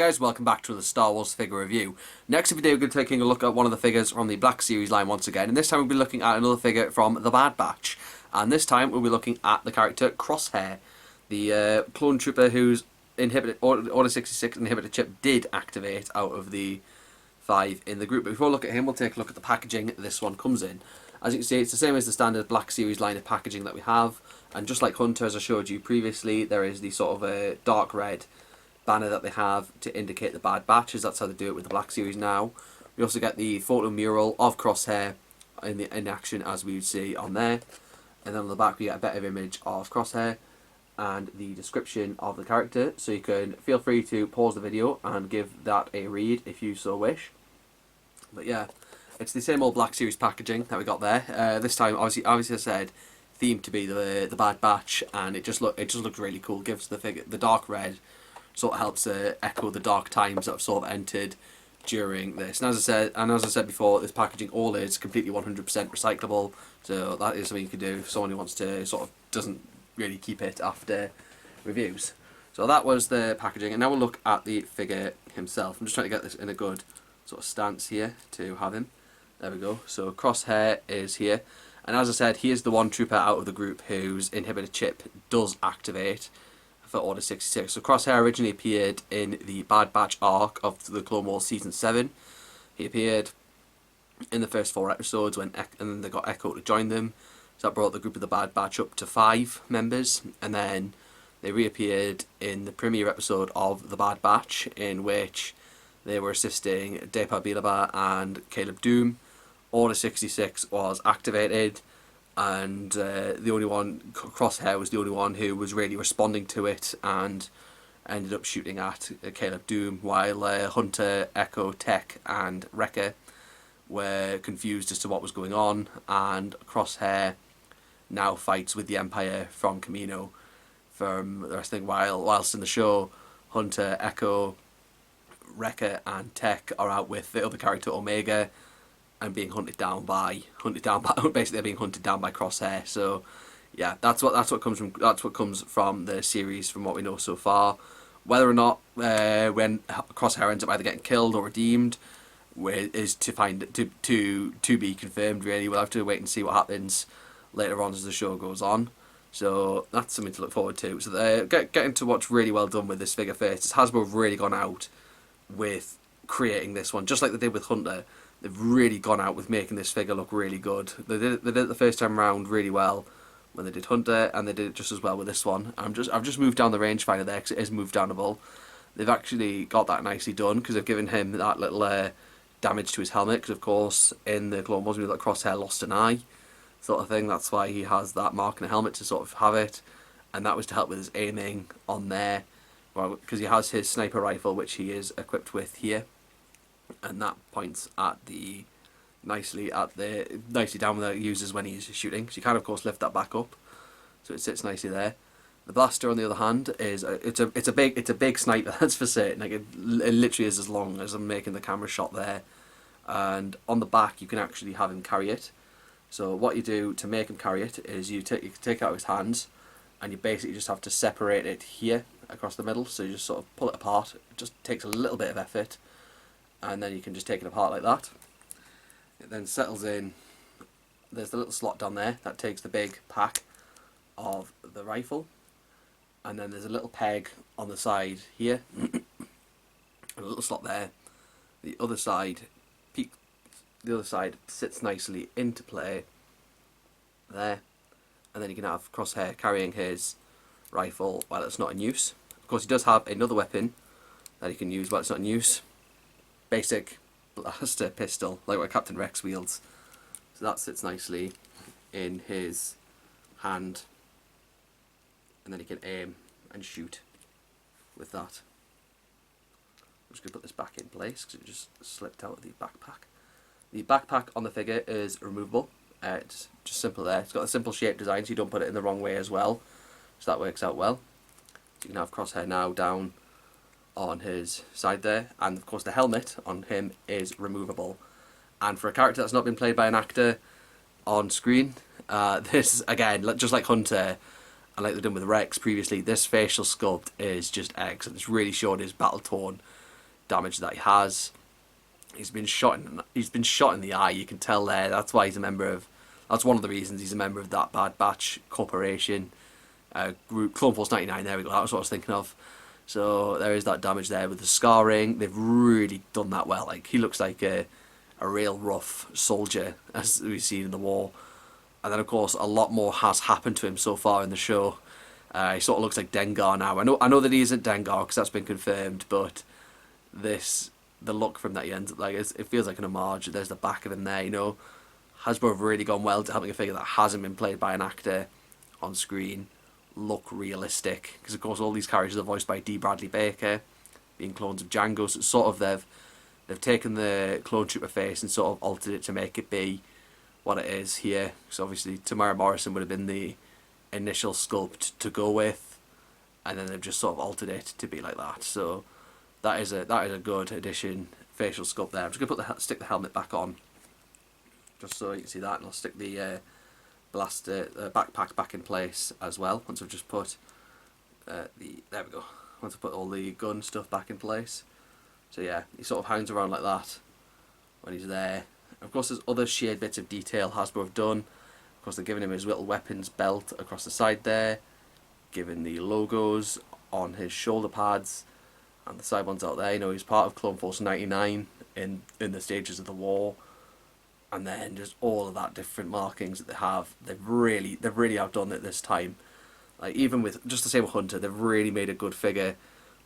guys, welcome back to the Star Wars figure review. Next video we're going to be taking a look at one of the figures from the Black Series line once again, and this time we'll be looking at another figure from the Bad Batch. And this time we'll be looking at the character Crosshair, the clone trooper whose Order 66 inhibitor chip did activate out of the 5 in the group. But before we look at him, we'll take a look at the packaging this one comes in. As you can see, it's the same as the standard Black Series line of packaging that we have, and just like Hunter, as I showed you previously, there is the sort of a dark red banner that they have to indicate the Bad Batches. That's how they do it with the Black Series now. We also get the photo mural of Crosshair in action, as we would see on there, and then on the back we get a better image of Crosshair and the description of the character, so you can feel free to pause the video and give that a read if you so wish. But yeah, it's the same old Black Series packaging that we got there. This time, obviously I said themed to be the Bad Batch, and it just looks really cool. Gives the figure the dark red, sort of helps echo the dark times that have sort of entered during this. And as I said before, this packaging all is completely 100% recyclable, so that is something you can do if someone who wants to sort of doesn't really keep it after reviews. So that was the packaging, and now we'll look at the figure himself. I'm just trying to get this in a good sort of stance here to have him. There we go. So Crosshair is here, and as I said, he is the one trooper out of the group whose inhibitor chip does activate for Order 66. So Crosshair originally appeared in the Bad Batch arc of the Clone Wars Season 7. He appeared in the first 4 episodes and then they got Echo to join them. So that brought the group of the Bad Batch up to 5 members, and then they reappeared in the premiere episode of the Bad Batch, in which they were assisting Depa Bilaba and Caleb Doom. Order 66 was activated, and Crosshair was the only one who was really responding to it, and ended up shooting at Caleb Doom, while Hunter, Echo, Tech and Wrecker were confused as to what was going on, and Crosshair now fights with the Empire from Kamino. From the rest of the thing, whilst in the show, Hunter, Echo, Wrecker and Tech are out with the other character Omega and being hunted down by basically they're being hunted down by Crosshair. So yeah, that's what comes from the series, from what we know so far. Whether or not when Crosshair ends up either getting killed or redeemed is to be confirmed. Really, we'll have to wait and see what happens later on as the show goes on. So that's something to look forward to. So getting to what's really well done with this figure first is Hasbro have really gone out with creating this one, just like they did with Hunter. They've really gone out with making this figure look really good. They did it the first time around really well when they did Hunter, and they did it just as well with this one. I've just moved down the rangefinder there because it is move downable. They've actually got that nicely done because they've given him that little damage to his helmet, because of course in the Clone Wars, that Crosshair lost an eye sort of thing. That's why he has that mark in the helmet, to sort of have it, and that was to help with his aiming on there. Well, because he has his sniper rifle, which he is equipped with here, and that points at nicely down where it uses when he's shooting. So you can of course lift that back up, so it sits nicely there. The blaster, on the other hand, is it's a big sniper, that's for certain. Like it literally is as long as I'm making the camera shot there, and on the back you can actually have him carry it. So what you do to make him carry it is you take out his hands, and you basically just have to separate it here across the middle. So you just sort of pull it apart. It just takes a little bit of effort, and then you can just take it apart like that. It then settles in. There's the little slot down there that takes the big pack of the rifle, and then there's a little peg on the side here, and a little slot there. The other side sits nicely into play there, and then you can have Crosshair carrying his rifle while it's not in use. Of course, he does have another weapon that he can use while it's not in use. Basic blaster pistol, like what Captain Rex wields. So that sits nicely in his hand, and then he can aim and shoot with that. I'm just going to put this back in place because it just slipped out of the backpack. The backpack on the figure is removable. It's just simple there. It's got a simple shape design, so you don't put it in the wrong way as well. So that works out well. So you can have Crosshair now down on his side there, and of course the helmet on him is removable. And for a character that's not been played by an actor on screen, this, again, just like Hunter and like they've done with Rex previously, this facial sculpt is just excellent. It's really showed his battle-torn damage that he has. He's been shot in the eye. You can tell there. That's why he's a member of. That's one of the reasons he's a member of that Bad Batch corporation group. Clone Force 99. There we go. That was what I was thinking of. So there is that damage there with the scarring. They've really done that well. Like, he looks like a real rough soldier, as we've seen in the war. And then of course a lot more has happened to him so far in the show. He sort of looks like Dengar now. I know that he isn't Dengar because that's been confirmed, but the look from that end, like, it feels like an homage. There's the back of him there, you know. Hasbro have really gone well to helping a figure that hasn't been played by an actor on screen look realistic, because of course all these characters are voiced by D. Bradley Baker, being clones of Django. So it's sort of they've taken the clone trooper face and sort of altered it to make it be what it is here. So obviously Tamara Morrison would have been the initial sculpt to go with, and then they've just sort of altered it to be like that. So that is a good addition. Facial sculpt there. I'm just gonna stick the helmet back on, just so you can see that, and I'll stick the backpack back in place as well once I've just put there we go. Once I've put all the gun stuff back in place. So yeah, he sort of hangs around like that when he's there. Of course, there's other sheared bits of detail Hasbro have done. Of course, they're giving him his little weapons belt across the side there, giving the logos on his shoulder pads, and the side ones out there. You know, he's part of Clone Force 99 in the stages of the war, and then just all of that different markings that they have. They've really outdone it this time. Like, even with just the same Hunter, they've really made a good figure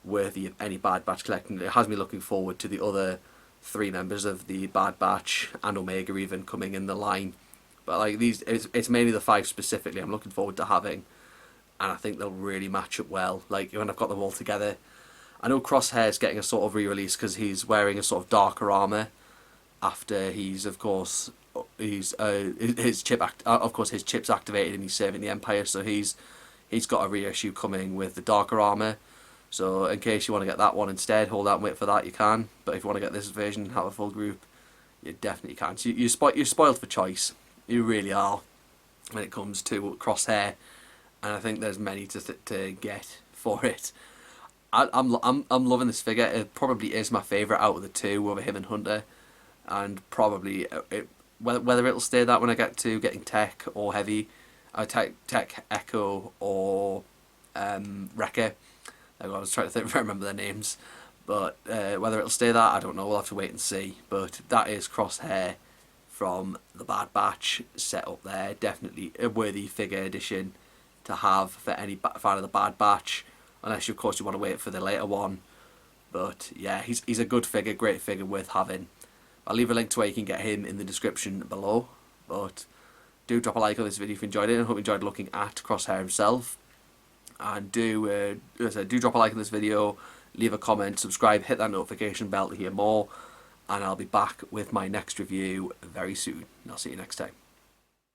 worthy of any Bad Batch collecting. It has me looking forward to the other 3 members of the Bad Batch and Omega even coming in the line. But like these, it's mainly the 5 specifically I'm looking forward to having, and I think they'll really match up well. Like, when I've got them all together, I know Crosshair's getting a sort of re-release because he's wearing a sort of darker armor after he's of course his chip's activated and he's serving the Empire. So he's got a reissue coming with the darker armor. So in case you want to get that one instead, hold out and wait for that, you can. But if you want to get this version and have a full group, you definitely can. So you're spoiled for choice. You really are when it comes to Crosshair, and I think there's many to get for it. I'm loving this figure. It probably is my favourite out of the 2 over him and Hunter, and probably whether it'll stay that when I get to getting Tech or Heavy, Tech Echo or Wrecker. I was trying to remember their names, but whether it'll stay that, I don't know. We'll have to wait and see. But that is Crosshair from the Bad Batch set up there. Definitely a worthy figure addition to have for any fan of the Bad Batch, unless of course you want to wait for the later one. But yeah, he's a good figure, great figure, worth having. I'll leave a link to where you can get him in the description below. But do drop a like on this video if you enjoyed it, and I hope you enjoyed looking at Crosshair himself. And do drop a like on this video, leave a comment, subscribe, hit that notification bell to hear more, and I'll be back with my next review very soon. And I'll see you next time.